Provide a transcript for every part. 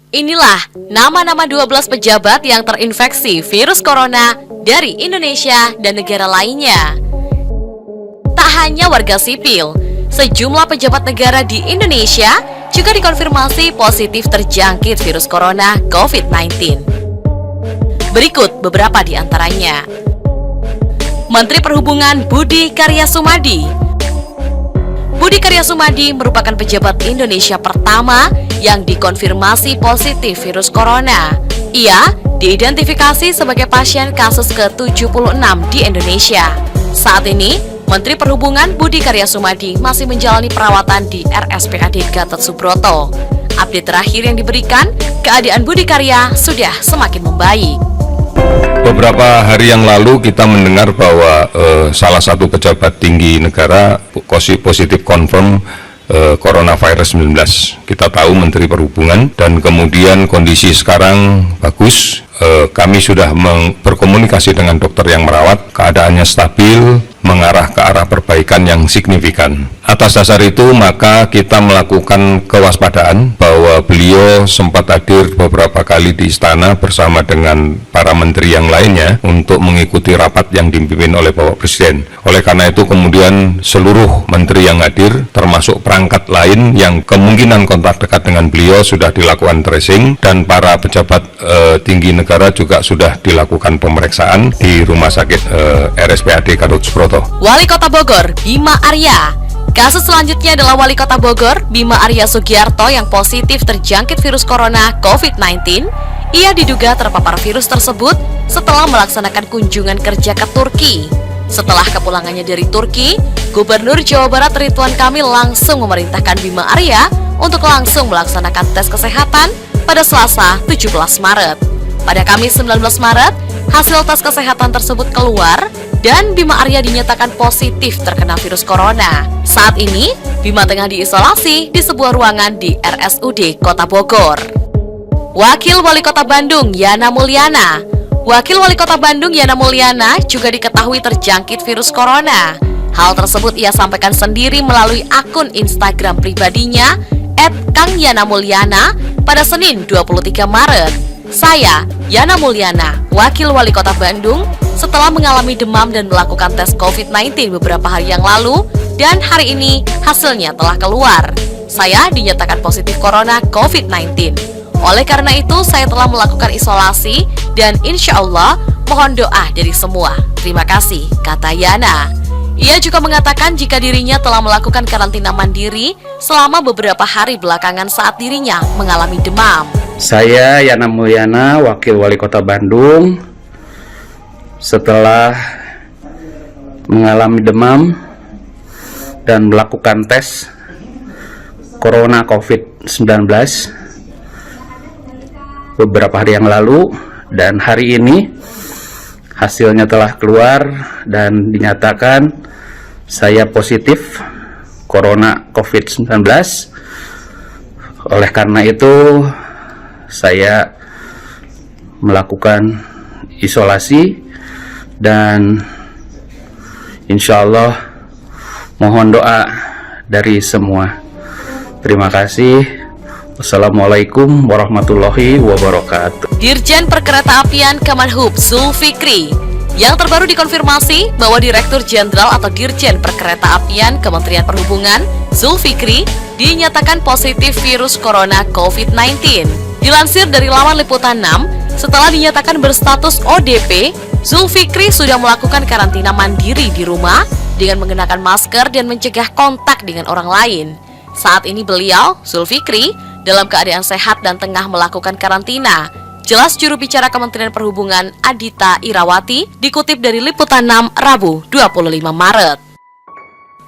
Inilah nama-nama 12 pejabat yang terinfeksi virus corona dari Indonesia dan negara lainnya. Tak hanya warga sipil, sejumlah pejabat negara di Indonesia juga dikonfirmasi positif terjangkit virus corona COVID-19. Berikut beberapa di antaranya. Menteri Perhubungan Budi Karya Sumadi. Budi Karya Sumadi merupakan pejabat Indonesia pertama yang dikonfirmasi positif virus corona. Ia diidentifikasi sebagai pasien kasus ke-76 di Indonesia. Saat ini, Menteri Perhubungan Budi Karya Sumadi masih menjalani perawatan di RSPAD Gatot Subroto. Update terakhir yang diberikan, keadaan Budi Karya sudah semakin membaik. Beberapa hari yang lalu kita mendengar bahwa salah satu pejabat tinggi negara positif confirm coronavirus 19. Kita tahu Menteri Perhubungan, dan kemudian kondisi sekarang bagus. Kami sudah berkomunikasi dengan dokter yang merawat, keadaannya stabil, mengarah ke arah perbaikan yang signifikan. Atas dasar itu, maka kita melakukan kewaspadaan bahwa beliau sempat hadir beberapa kali di istana bersama dengan para menteri yang lainnya untuk mengikuti rapat yang dipimpin oleh Bapak Presiden. Oleh karena itu, kemudian seluruh menteri yang hadir, termasuk perangkat lain yang kemungkinan kontak dekat dengan beliau sudah dilakukan tracing, dan para pejabat tinggi negara juga sudah dilakukan pemeriksaan di Rumah Sakit RSPAD Gatot Subroto. Wali Kota Bogor, Bima Arya. Kasus selanjutnya adalah Wali Kota Bogor, Bima Arya Sugiarto yang positif terjangkit virus corona COVID-19. Ia diduga terpapar virus tersebut setelah melaksanakan kunjungan kerja ke Turki. Setelah kepulangannya dari Turki, Gubernur Jawa Barat Ridwan Kamil langsung memerintahkan Bima Arya untuk langsung melaksanakan tes kesehatan pada Selasa 17 Maret. Pada Kamis 19 Maret, hasil tes kesehatan tersebut keluar dan Bima Arya dinyatakan positif terkena virus corona. Saat ini, Bima tengah diisolasi di sebuah ruangan di RSUD Kota Bogor. Wakil Wali Kota Bandung, Yana Mulyana. Wakil Wali Kota Bandung, Yana Mulyana, juga diketahui terjangkit virus corona. Hal tersebut ia sampaikan sendiri melalui akun Instagram pribadinya @KangYanaMulyana pada Senin 23 Maret. Saya, Yana Mulyana, Wakil Wali Kota Bandung, setelah mengalami demam dan melakukan tes COVID-19 beberapa hari yang lalu, dan hari ini hasilnya telah keluar. Saya dinyatakan positif corona COVID-19. Oleh karena itu, saya telah melakukan isolasi dan insya Allah mohon doa dari semua. Terima kasih, kata Yana. Ia juga mengatakan jika dirinya telah melakukan karantina mandiri selama beberapa hari belakangan saat dirinya mengalami demam. Saya Yana Mulyana, Wakil Wali Kota Bandung. Setelah mengalami demam dan melakukan tes corona COVID-19 beberapa hari yang lalu, dan hari ini hasilnya telah keluar dan dinyatakan saya positif corona COVID-19. Oleh karena itu, saya melakukan isolasi dan insya Allah mohon doa dari semua. Terima kasih. Wassalamualaikum warahmatullahi wabarakatuh. Dirjen Perkeretaapian Kemenhub Zulfikri. Yang terbaru dikonfirmasi bahwa Direktur Jenderal atau Dirjen Perkeretaapian Kementerian Perhubungan Zulfikri dinyatakan positif virus corona COVID-19. Dilansir dari laman Liputan 6, setelah dinyatakan berstatus ODP, Zulfikri sudah melakukan karantina mandiri di rumah dengan mengenakan masker dan mencegah kontak dengan orang lain. Saat ini beliau, Zulfikri, dalam keadaan sehat dan tengah melakukan karantina. Jelas juru bicara Kementerian Perhubungan Adita Irawati dikutip dari Liputan 6 Rabu 25 Maret.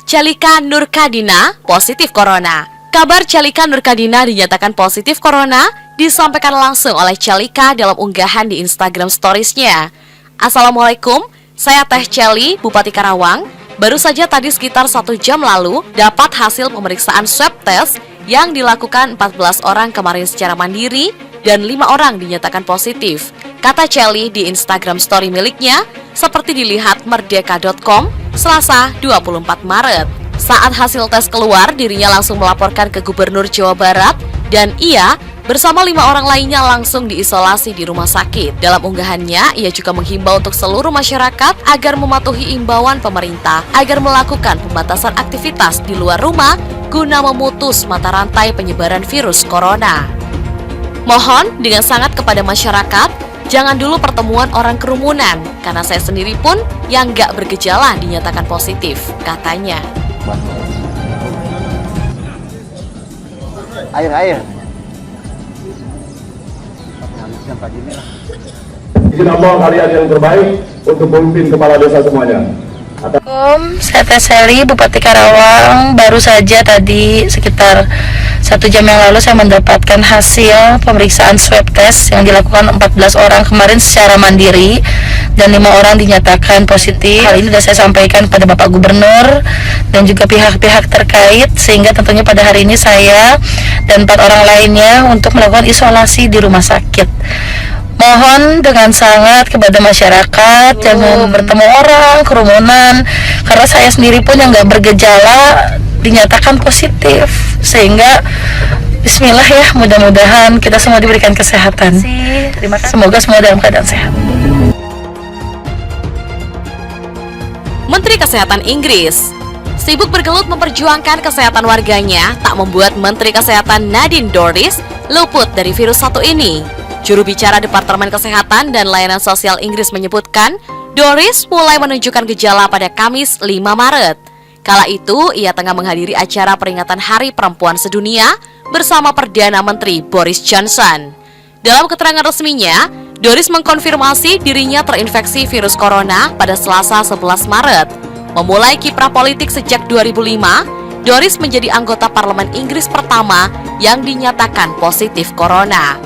Celika Nurkadina positif corona. Kabar Celika Nurkadina dinyatakan positif corona disampaikan langsung oleh Celika dalam unggahan di Instagram Stories-nya. Assalamualaikum, saya Teh Celi, Bupati Karawang. Baru saja tadi sekitar 1 jam lalu dapat hasil pemeriksaan swab test yang dilakukan 14 orang kemarin secara mandiri dan 5 orang dinyatakan positif, kata Celi di Instagram story miliknya, seperti dilihat merdeka.com Selasa 24 Maret. Saat hasil tes keluar, dirinya langsung melaporkan ke Gubernur Jawa Barat dan ia bersama 5 orang lainnya langsung diisolasi di rumah sakit. Dalam unggahannya, ia juga menghimbau untuk seluruh masyarakat agar mematuhi imbauan pemerintah agar melakukan pembatasan aktivitas di luar rumah guna memutus mata rantai penyebaran virus corona. Mohon dengan sangat kepada masyarakat, jangan dulu pertemuan orang kerumunan, karena saya sendiri pun yang nggak bergejala dinyatakan positif, katanya. Air. Izin Allah kalian yang terbaik untuk memimpin kepala desa semuanya. Assalamualaikum, saya Teh Seli, Bupati Karawang. Baru saja tadi sekitar 1 jam yang lalu saya mendapatkan hasil pemeriksaan swab test yang dilakukan 14 orang kemarin secara mandiri dan 5 orang dinyatakan positif. Hal ini sudah saya sampaikan pada Bapak Gubernur dan juga pihak-pihak terkait, sehingga tentunya pada hari ini saya dan 4 orang lainnya untuk melakukan isolasi di rumah sakit. Mohon dengan sangat kepada masyarakat jangan bertemu orang, kerumunan, karena saya sendiri pun yang nggak bergejala dinyatakan positif, sehingga bismillah ya, mudah-mudahan kita semua diberikan kesehatan. Terima kasih. Semoga semua dalam keadaan sehat. Menteri Kesehatan Inggris sibuk bergelut memperjuangkan kesehatan warganya tak membuat Menteri Kesehatan Nadine Dorries luput dari virus satu ini. Juru bicara Departemen Kesehatan dan Layanan Sosial Inggris menyebutkan, Dorries mulai menunjukkan gejala pada Kamis 5 Maret. Kala itu, ia tengah menghadiri acara peringatan Hari Perempuan Sedunia bersama Perdana Menteri Boris Johnson. Dalam keterangan resminya, Dorries mengkonfirmasi dirinya terinfeksi virus corona pada Selasa 11 Maret. Memulai kiprah politik sejak 2005, Dorries menjadi anggota Parlemen Inggris pertama yang dinyatakan positif corona.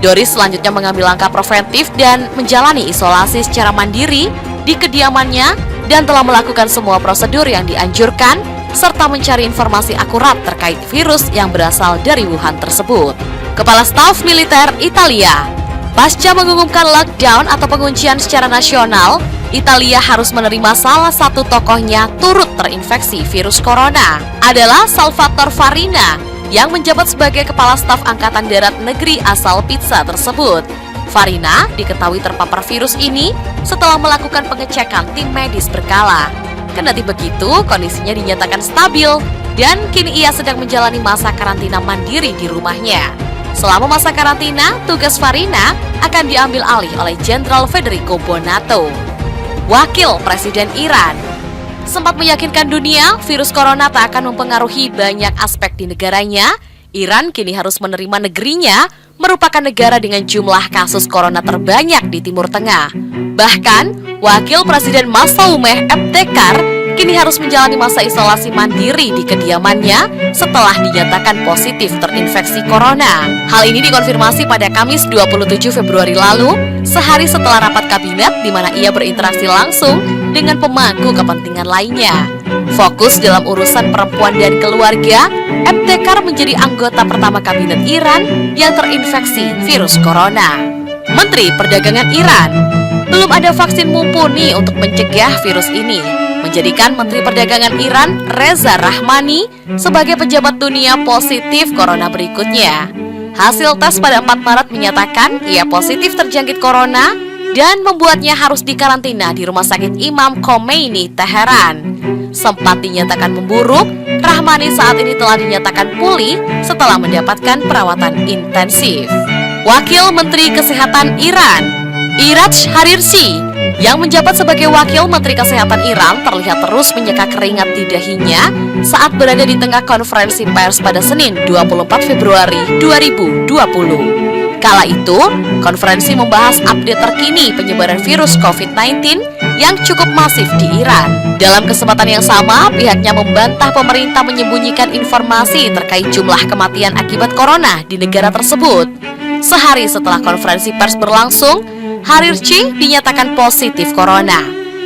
Dorries selanjutnya mengambil langkah preventif dan menjalani isolasi secara mandiri di kediamannya dan telah melakukan semua prosedur yang dianjurkan serta mencari informasi akurat terkait virus yang berasal dari Wuhan tersebut. Kepala Staf Militer Italia, pasca mengumumkan lockdown atau penguncian secara nasional, Italia harus menerima salah satu tokohnya turut terinfeksi virus corona, adalah Salvatore Farina, yang menjabat sebagai Kepala Staf Angkatan Darat Negeri asal Pizza tersebut. Farina diketahui terpapar virus ini setelah melakukan pengecekan tim medis berkala. Kendati begitu, kondisinya dinyatakan stabil dan kini ia sedang menjalani masa karantina mandiri di rumahnya. Selama masa karantina, tugas Farina akan diambil alih oleh Jenderal Federico Bonato. Wakil Presiden Iran sempat meyakinkan dunia virus corona tak akan mempengaruhi banyak aspek di negaranya. Iran kini harus menerima negerinya merupakan negara dengan jumlah kasus corona terbanyak di Timur Tengah. Bahkan, Wakil Presiden Masaumeh Ebtekar kini harus menjalani masa isolasi mandiri di kediamannya setelah dinyatakan positif terinfeksi corona. Hal ini dikonfirmasi pada Kamis 27 Februari lalu, sehari setelah rapat kabinet di mana ia berinteraksi langsung dengan pemangku kepentingan lainnya. Fokus dalam urusan perempuan dan keluarga, Ebtekar menjadi anggota pertama kabinet Iran yang terinfeksi virus corona. Menteri Perdagangan Iran, belum ada vaksin mumpuni untuk mencegah virus ini, menjadikan Menteri Perdagangan Iran Reza Rahmani sebagai pejabat dunia positif corona berikutnya. Hasil tes pada 4 Maret menyatakan ia positif terjangkit corona dan membuatnya harus dikarantina di Rumah Sakit Imam Khomeini, Teheran. Sempat dinyatakan memburuk, Rahmani saat ini telah dinyatakan pulih setelah mendapatkan perawatan intensif. Wakil Menteri Kesehatan Iran, Iraj Harirsi, yang menjabat sebagai Wakil Menteri Kesehatan Iran terlihat terus menyeka keringat di dahinya saat berada di tengah konferensi pers pada Senin 24 Februari 2020. Kala itu, konferensi membahas update terkini penyebaran virus COVID-19 yang cukup masif di Iran. Dalam kesempatan yang sama, pihaknya membantah pemerintah menyembunyikan informasi terkait jumlah kematian akibat corona di negara tersebut. Sehari setelah konferensi pers berlangsung, Harirsi dinyatakan positif corona.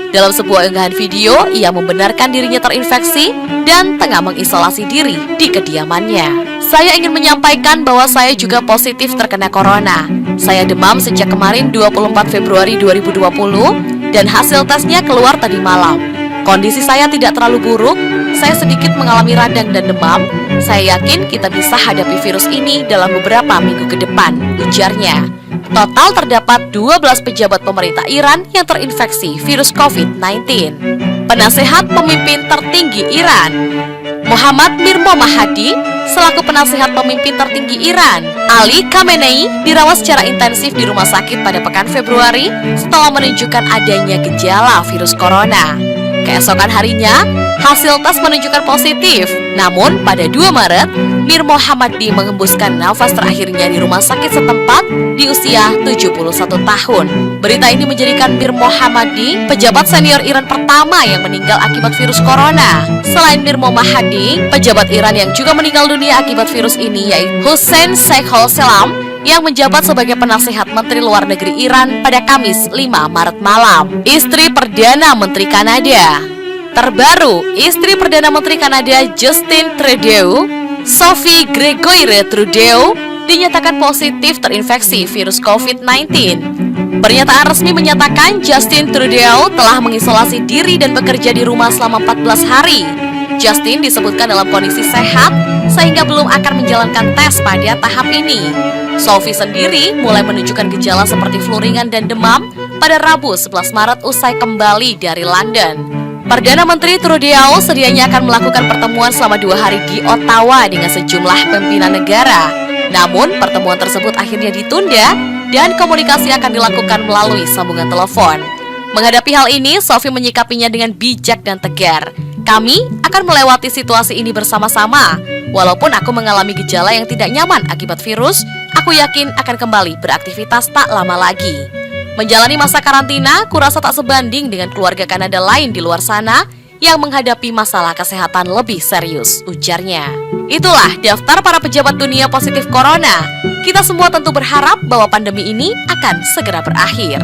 Dalam sebuah unggahan video, ia membenarkan dirinya terinfeksi dan tengah mengisolasi diri di kediamannya. Saya ingin menyampaikan bahwa saya juga positif terkena corona. Saya demam sejak kemarin 24 Februari 2020 dan hasil tesnya keluar tadi malam. Kondisi saya tidak terlalu buruk saya sedikit mengalami radang dan demam. Saya yakin kita bisa hadapi virus ini dalam beberapa minggu ke depan, ujarnya. Total terdapat 12 pejabat pemerintah Iran yang terinfeksi virus COVID-19. Penasehat pemimpin tertinggi Iran, Muhammad Mirmo Mahdi, selaku penasehat pemimpin tertinggi Iran, Ali Khamenei, dirawat secara intensif di rumah sakit pada pekan Februari setelah menunjukkan adanya gejala virus corona. Keesokan harinya, hasil tes menunjukkan positif. Namun, pada 2 Maret, Mirmo Mahdi mengembuskan nafas terakhirnya di rumah sakit setempat di usia 71 tahun. Berita ini menjadikan Mirmo Mahdi pejabat senior Iran pertama yang meninggal akibat virus corona. Selain Mirmo Mahdi, pejabat Iran yang juga meninggal dunia akibat virus ini yaitu Hussein Saeed-Salam yang menjabat sebagai penasehat Menteri Luar Negeri Iran pada Kamis 5 Maret malam. Istri Perdana Menteri Kanada. Terbaru, istri Perdana Menteri Kanada Justin Trudeau, Sophie Gregoire Trudeau, dinyatakan positif terinfeksi virus COVID-19. Pernyataan resmi menyatakan Justin Trudeau telah mengisolasi diri dan bekerja di rumah selama 14 hari. Justin disebutkan dalam kondisi sehat sehingga belum akan menjalankan tes pada tahap ini. Sophie sendiri mulai menunjukkan gejala seperti flu ringan dan demam pada Rabu 11 Maret usai kembali dari London. Perdana Menteri Trudeau sedianya akan melakukan pertemuan selama 2 hari di Ottawa dengan sejumlah pimpinan negara. Namun, pertemuan tersebut akhirnya ditunda dan komunikasi akan dilakukan melalui sambungan telepon. Menghadapi hal ini, Sophie menyikapinya dengan bijak dan tegar. Kami akan melewati situasi ini bersama-sama. Walaupun aku mengalami gejala yang tidak nyaman akibat virus, aku yakin akan kembali beraktivitas tak lama lagi. Menjalani masa karantina, kurasa tak sebanding dengan keluarga Kanada lain di luar sana yang menghadapi masalah kesehatan lebih serius, ujarnya. Itulah daftar para pejabat dunia positif corona. Kita semua tentu berharap bahwa pandemi ini akan segera berakhir.